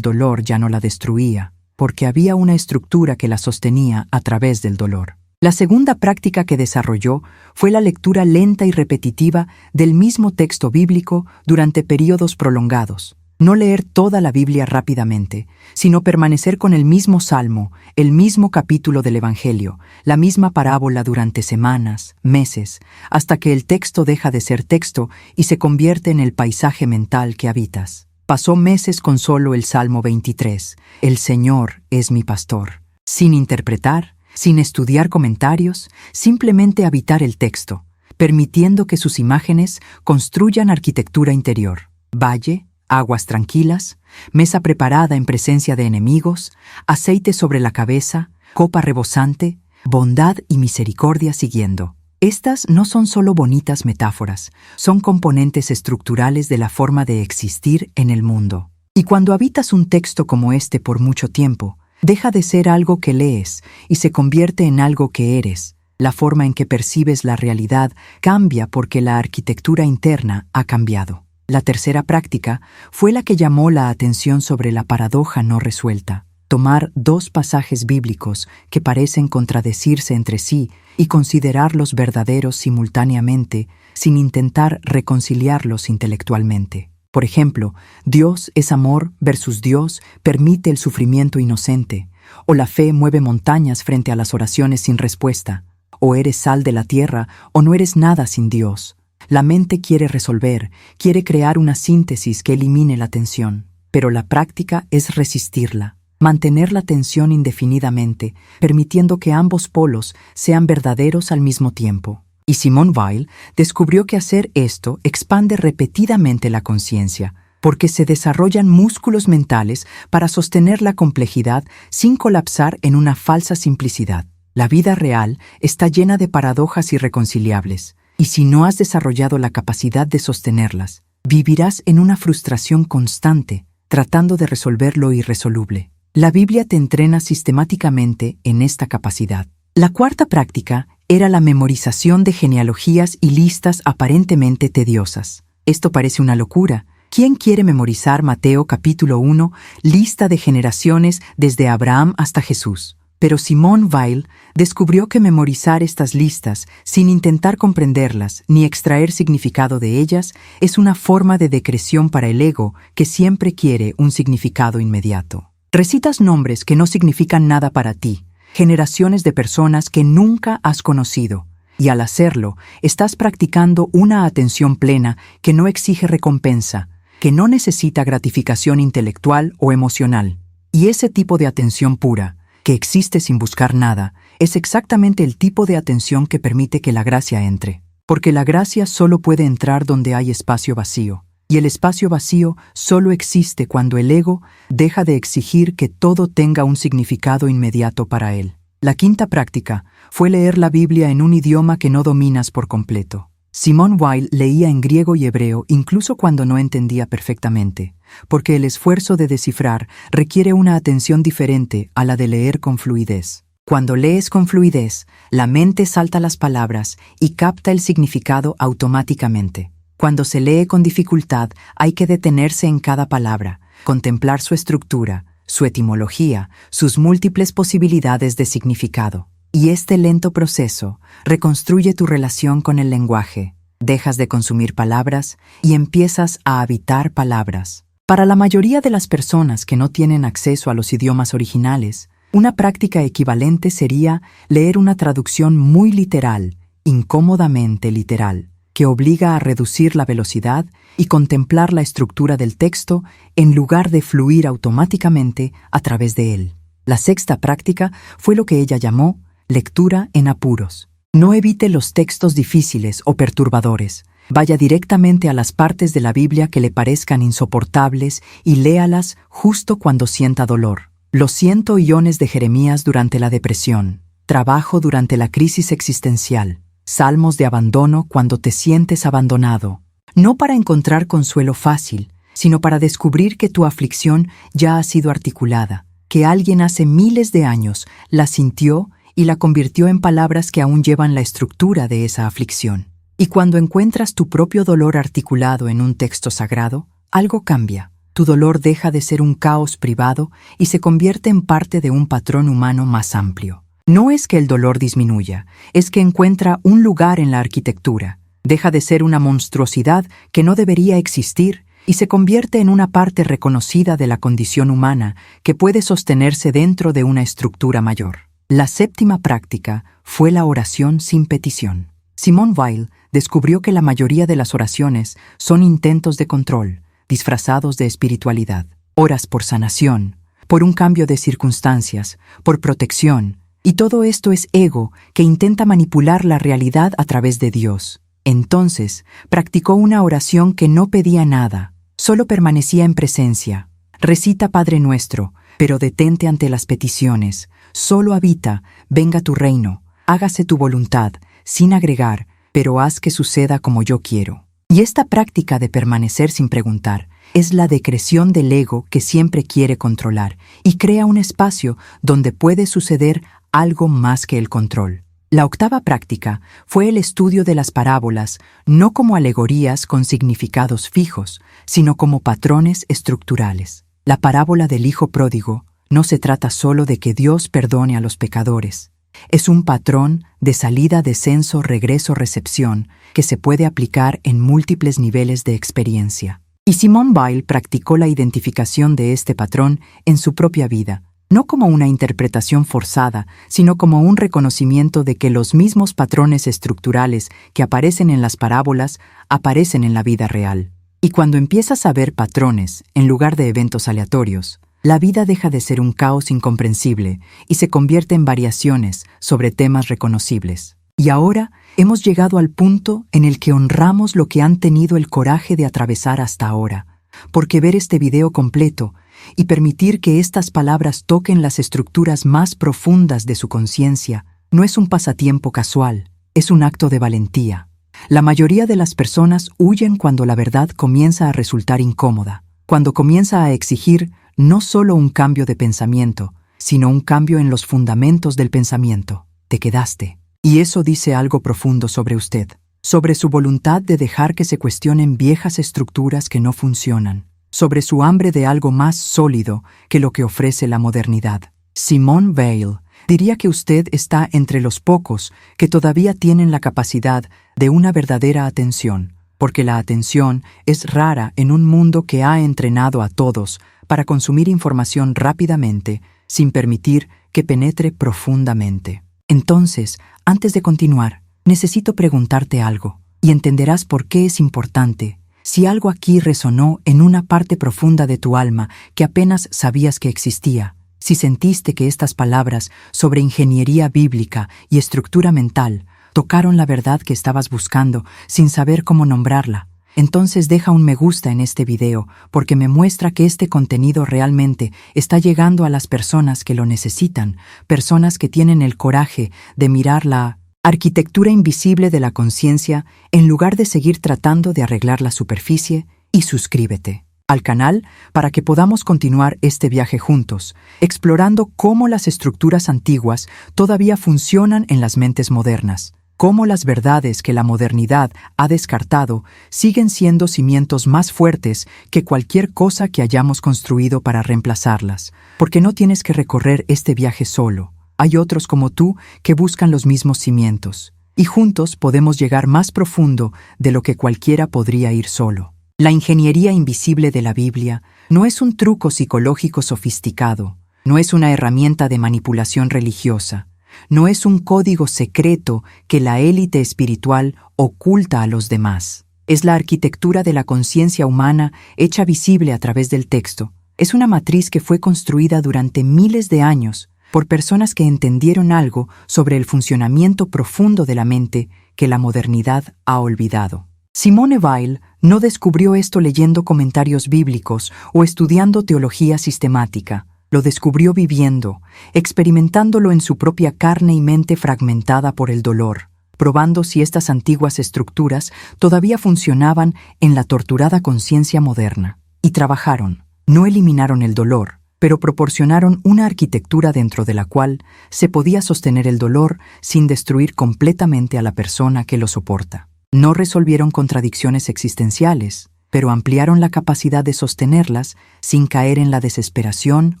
S1: dolor ya no la destruía, porque había una estructura que la sostenía a través del dolor. La segunda práctica que desarrolló fue la lectura lenta y repetitiva del mismo texto bíblico durante periodos prolongados. No leer toda la Biblia rápidamente, sino permanecer con el mismo salmo, el mismo capítulo del Evangelio, la misma parábola durante semanas, meses, hasta que el texto deja de ser texto y se convierte en el paisaje mental que habitas. Pasó meses con solo el Salmo 23, El Señor es mi pastor, sin interpretar, sin estudiar comentarios, simplemente habitar el texto, permitiendo que sus imágenes construyan arquitectura interior. Valle, aguas tranquilas, mesa preparada en presencia de enemigos, aceite sobre la cabeza, copa rebosante, bondad y misericordia siguiendo. Estas no son solo bonitas metáforas, son componentes estructurales de la forma de existir en el mundo. Y cuando habitas un texto como este por mucho tiempo, deja de ser algo que lees y se convierte en algo que eres. La forma en que percibes la realidad cambia porque la arquitectura interna ha cambiado. La tercera práctica fue la que llamó la atención sobre la paradoja no resuelta. Tomar dos pasajes bíblicos que parecen contradecirse entre sí y considerarlos verdaderos simultáneamente sin intentar reconciliarlos intelectualmente. Por ejemplo, Dios es amor versus Dios permite el sufrimiento inocente, o la fe mueve montañas frente a las oraciones sin respuesta, o eres sal de la tierra o no eres nada sin Dios. La mente quiere resolver, quiere crear una síntesis que elimine la tensión, pero la práctica es resistirla, mantener la tensión indefinidamente, permitiendo que ambos polos sean verdaderos al mismo tiempo. Y Simone Weil descubrió que hacer esto expande repetidamente la conciencia, porque se desarrollan músculos mentales para sostener la complejidad sin colapsar en una falsa simplicidad. La vida real está llena de paradojas irreconciliables, y si no has desarrollado la capacidad de sostenerlas, vivirás en una frustración constante, tratando de resolver lo irresoluble. La Biblia te entrena sistemáticamente en esta capacidad. La cuarta práctica era la memorización de genealogías y listas aparentemente tediosas. Esto parece una locura. ¿Quién quiere memorizar Mateo capítulo 1, lista de generaciones desde Abraham hasta Jesús? Pero Simone Weil descubrió que memorizar estas listas sin intentar comprenderlas ni extraer significado de ellas es una forma de decreción para el ego que siempre quiere un significado inmediato. Recitas nombres que no significan nada para ti, generaciones de personas que nunca has conocido, y al hacerlo, estás practicando una atención plena que no exige recompensa, que no necesita gratificación intelectual o emocional. Y ese tipo de atención pura, que existe sin buscar nada, es exactamente el tipo de atención que permite que la gracia entre. Porque la gracia solo puede entrar donde hay espacio vacío. Y el espacio vacío solo existe cuando el ego deja de exigir que todo tenga un significado inmediato para él. La quinta práctica fue leer la Biblia en un idioma que no dominas por completo. Simone Weil leía en griego y hebreo incluso cuando no entendía perfectamente, porque el esfuerzo de descifrar requiere una atención diferente a la de leer con fluidez. Cuando lees con fluidez, la mente salta las palabras y capta el significado automáticamente. Cuando se lee con dificultad, hay que detenerse en cada palabra, contemplar su estructura, su etimología, sus múltiples posibilidades de significado. Y este lento proceso reconstruye tu relación con el lenguaje. Dejas de consumir palabras y empiezas a habitar palabras. Para la mayoría de las personas que no tienen acceso a los idiomas originales, una práctica equivalente sería leer una traducción muy literal, incómodamente literal, que obliga a reducir la velocidad y contemplar la estructura del texto en lugar de fluir automáticamente a través de él. La sexta práctica fue lo que ella llamó lectura en apuros. No evite los textos difíciles o perturbadores. Vaya directamente a las partes de la Biblia que le parezcan insoportables y léalas justo cuando sienta dolor. Los 100 iones de Jeremías durante la depresión. Trabajo durante la crisis existencial. Salmos de abandono cuando te sientes abandonado. no para encontrar consuelo fácil, sino para descubrir que tu aflicción ya ha sido articulada, que alguien hace miles de años la sintió y la convirtió en palabras que aún llevan la estructura de esa aflicción. Y cuando encuentras tu propio dolor articulado en un texto sagrado, algo cambia. Tu dolor deja de ser un caos privado y se convierte en parte de un patrón humano más amplio. No es que el dolor disminuya, es que encuentra un lugar en la arquitectura. Deja de ser una monstruosidad que no debería existir y se convierte en una parte reconocida de la condición humana que puede sostenerse dentro de una estructura mayor. La séptima práctica fue la oración sin petición. Simone Weil descubrió que la mayoría de las oraciones son intentos de control, disfrazados de espiritualidad. Oras por sanación, por un cambio de circunstancias, por protección, y todo esto es ego que intenta manipular la realidad a través de Dios. Entonces, practicó una oración que no pedía nada, solo permanecía en presencia. Recita Padre Nuestro, pero detente ante las peticiones. Solo habita, venga tu reino, hágase tu voluntad, sin agregar, pero haz que suceda como yo quiero. Y esta práctica de permanecer sin preguntar es la decreción del ego que siempre quiere controlar y crea un espacio donde puede suceder algo más que el control. La octava práctica fue el estudio de las parábolas, no como alegorías con significados fijos, sino como patrones estructurales. La parábola del hijo pródigo no se trata solo de que Dios perdone a los pecadores. Es un patrón de salida, descenso, regreso, recepción que se puede aplicar en múltiples niveles de experiencia. Y Simone Weil practicó la identificación de este patrón en su propia vida, no como una interpretación forzada, sino como un reconocimiento de que los mismos patrones estructurales que aparecen en las parábolas aparecen en la vida real. Y cuando empiezas a ver patrones en lugar de eventos aleatorios, la vida deja de ser un caos incomprensible y se convierte en variaciones sobre temas reconocibles. Y ahora hemos llegado al punto en el que honramos lo que han tenido el coraje de atravesar hasta ahora, porque ver este video completo y permitir que estas palabras toquen las estructuras más profundas de su conciencia no es un pasatiempo casual, es un acto de valentía. La mayoría de las personas huyen cuando la verdad comienza a resultar incómoda, cuando comienza a exigir no solo un cambio de pensamiento, sino un cambio en los fundamentos del pensamiento. Te quedaste. Y eso dice algo profundo sobre usted, sobre su voluntad de dejar que se cuestionen viejas estructuras que no funcionan, sobre su hambre de algo más sólido que lo que ofrece la modernidad. Simone Weil diría que usted está entre los pocos que todavía tienen la capacidad de una verdadera atención, porque la atención es rara en un mundo que ha entrenado a todos para consumir información rápidamente, sin permitir que penetre profundamente. Entonces, antes de continuar, necesito preguntarte algo, y entenderás por qué es importante. Si algo aquí resonó en una parte profunda de tu alma que apenas sabías que existía, si sentiste que estas palabras sobre ingeniería bíblica y estructura mental tocaron la verdad que estabas buscando sin saber cómo nombrarla, entonces deja un me gusta en este video porque me muestra que este contenido realmente está llegando a las personas que lo necesitan, personas que tienen el coraje de mirar la arquitectura invisible de la conciencia en lugar de seguir tratando de arreglar la superficie. Y suscríbete al canal para que podamos continuar este viaje juntos, explorando cómo las estructuras antiguas todavía funcionan en las mentes modernas. Cómo las verdades que la modernidad ha descartado siguen siendo cimientos más fuertes que cualquier cosa que hayamos construido para reemplazarlas, porque no tienes que recorrer este viaje solo. Hay otros como tú que buscan los mismos cimientos, y juntos podemos llegar más profundo de lo que cualquiera podría ir solo. La ingeniería invisible de la Biblia no es un truco psicológico sofisticado, no es una herramienta de manipulación religiosa, no es un código secreto que la élite espiritual oculta a los demás. Es la arquitectura de la conciencia humana hecha visible a través del texto. Es una matriz que fue construida durante miles de años por personas que entendieron algo sobre el funcionamiento profundo de la mente que la modernidad ha olvidado. Simone Weil no descubrió esto leyendo comentarios bíblicos o estudiando teología sistemática. Lo descubrió viviendo, experimentándolo en su propia carne y mente fragmentada por el dolor. probando si estas antiguas estructuras todavía funcionaban en la torturada conciencia moderna. Y trabajaron. No eliminaron el dolor, pero proporcionaron una arquitectura dentro de la cual se podía sostener el dolor sin destruir completamente a la persona que lo soporta. No resolvieron contradicciones existenciales, pero ampliaron la capacidad de sostenerlas sin caer en la desesperación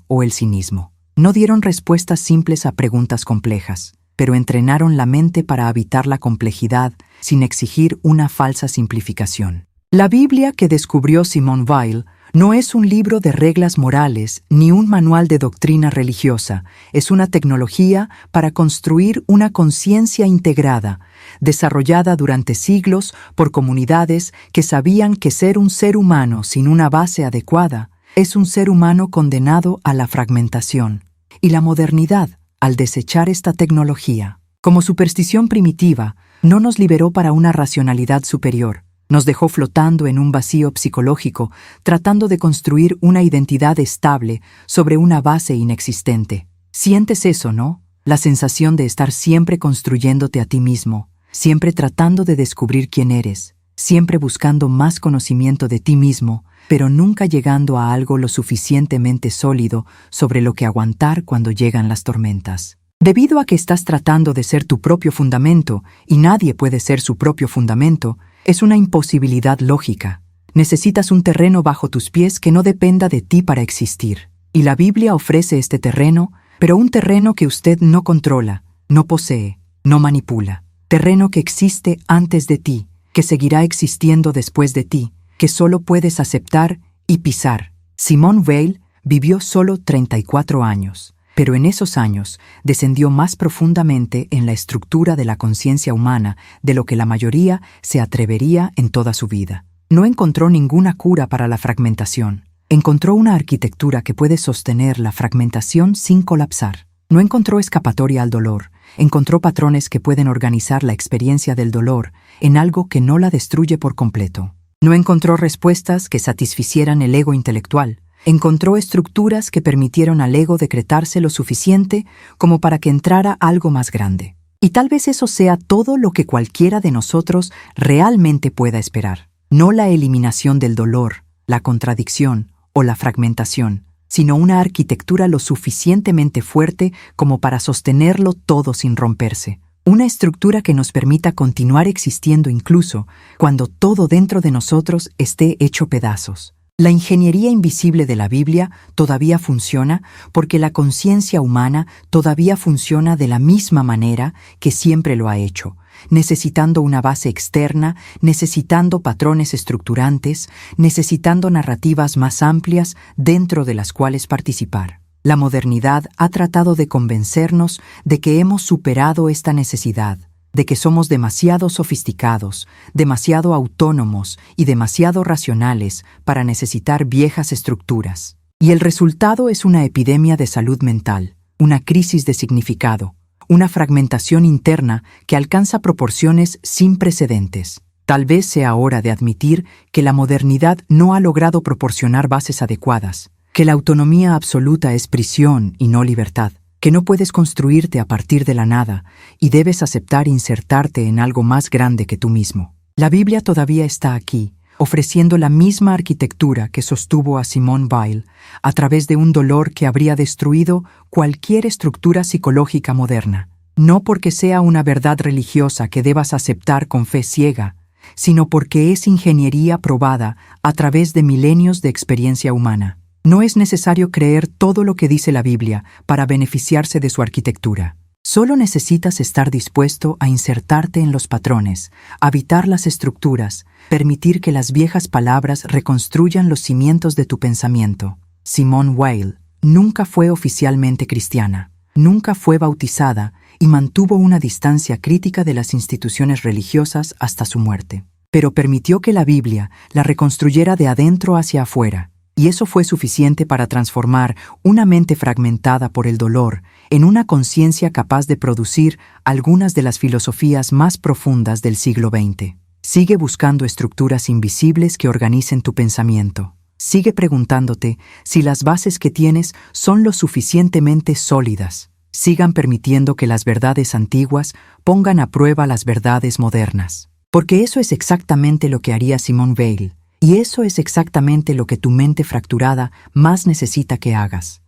S1: o el cinismo. No dieron respuestas simples a preguntas complejas, pero entrenaron la mente para habitar la complejidad sin exigir una falsa simplificación. La Biblia que descubrió Simone Weil no es un libro de reglas morales ni un manual de doctrina religiosa, es una tecnología para construir una conciencia integrada, desarrollada durante siglos por comunidades que sabían que ser un ser humano sin una base adecuada es un ser humano condenado a la fragmentación. Y la modernidad, al desechar esta tecnología, como superstición primitiva, no nos liberó para una racionalidad superior. Nos dejó flotando en un vacío psicológico, tratando de construir una identidad estable sobre una base inexistente. Sientes eso, ¿no? La sensación de estar siempre construyéndote a ti mismo, siempre tratando de descubrir quién eres, siempre buscando más conocimiento de ti mismo, pero nunca llegando a algo lo suficientemente sólido sobre lo que aguantar cuando llegan las tormentas. Debido a que estás tratando de ser tu propio fundamento, y nadie puede ser su propio fundamento, es una imposibilidad lógica. Necesitas un terreno bajo tus pies que no dependa de ti para existir. Y la Biblia ofrece este terreno, pero un terreno que usted no controla, no posee, no manipula. Terreno que existe antes de ti, que seguirá existiendo después de ti, que solo puedes aceptar y pisar. Simone Weil vivió solo 34 años, pero en esos años descendió más profundamente en la estructura de la conciencia humana de lo que la mayoría se atrevería en toda su vida. No encontró ninguna cura para la fragmentación. Encontró una arquitectura que puede sostener la fragmentación sin colapsar. No encontró escapatoria al dolor. Encontró patrones que pueden organizar la experiencia del dolor en algo que no la destruye por completo. No encontró respuestas que satisficieran el ego intelectual. Encontró estructuras que permitieron al ego decretarse lo suficiente como para que entrara algo más grande. Y tal vez eso sea todo lo que cualquiera de nosotros realmente pueda esperar. No la eliminación del dolor, la contradicción o la fragmentación, sino una arquitectura lo suficientemente fuerte como para sostenerlo todo sin romperse. Una estructura que nos permita continuar existiendo incluso cuando todo dentro de nosotros esté hecho pedazos. La ingeniería invisible de la Biblia todavía funciona porque la conciencia humana todavía funciona de la misma manera que siempre lo ha hecho, necesitando una base externa, necesitando patrones estructurantes, necesitando narrativas más amplias dentro de las cuales participar. La modernidad ha tratado de convencernos de que hemos superado esta necesidad, de que somos demasiado sofisticados, demasiado autónomos y demasiado racionales para necesitar viejas estructuras. Y el resultado es una epidemia de salud mental, una crisis de significado, una fragmentación interna que alcanza proporciones sin precedentes. Tal vez sea hora de admitir que la modernidad no ha logrado proporcionar bases adecuadas, que la autonomía absoluta es prisión y no libertad, que no puedes construirte a partir de la nada y debes aceptar insertarte en algo más grande que tú mismo. La Biblia todavía está aquí, ofreciendo la misma arquitectura que sostuvo a Simone Weil a través de un dolor que habría destruido cualquier estructura psicológica moderna. No porque sea una verdad religiosa que debas aceptar con fe ciega, sino porque es ingeniería probada a través de milenios de experiencia humana. No es necesario creer todo lo que dice la Biblia para beneficiarse de su arquitectura. Solo necesitas estar dispuesto a insertarte en los patrones, habitar las estructuras, permitir que las viejas palabras reconstruyan los cimientos de tu pensamiento. Simone Weil nunca fue oficialmente cristiana, nunca fue bautizada y mantuvo una distancia crítica de las instituciones religiosas hasta su muerte. Pero permitió que la Biblia la reconstruyera de adentro hacia afuera. Y eso fue suficiente para transformar una mente fragmentada por el dolor en una conciencia capaz de producir algunas de las filosofías más profundas del siglo XX. Sigue buscando estructuras invisibles que organicen tu pensamiento. Sigue preguntándote si las bases que tienes son lo suficientemente sólidas. Sigan permitiendo que las verdades antiguas pongan a prueba las verdades modernas. Porque eso es exactamente lo que haría Simone Weil, y eso es exactamente lo que tu mente fracturada más necesita que hagas.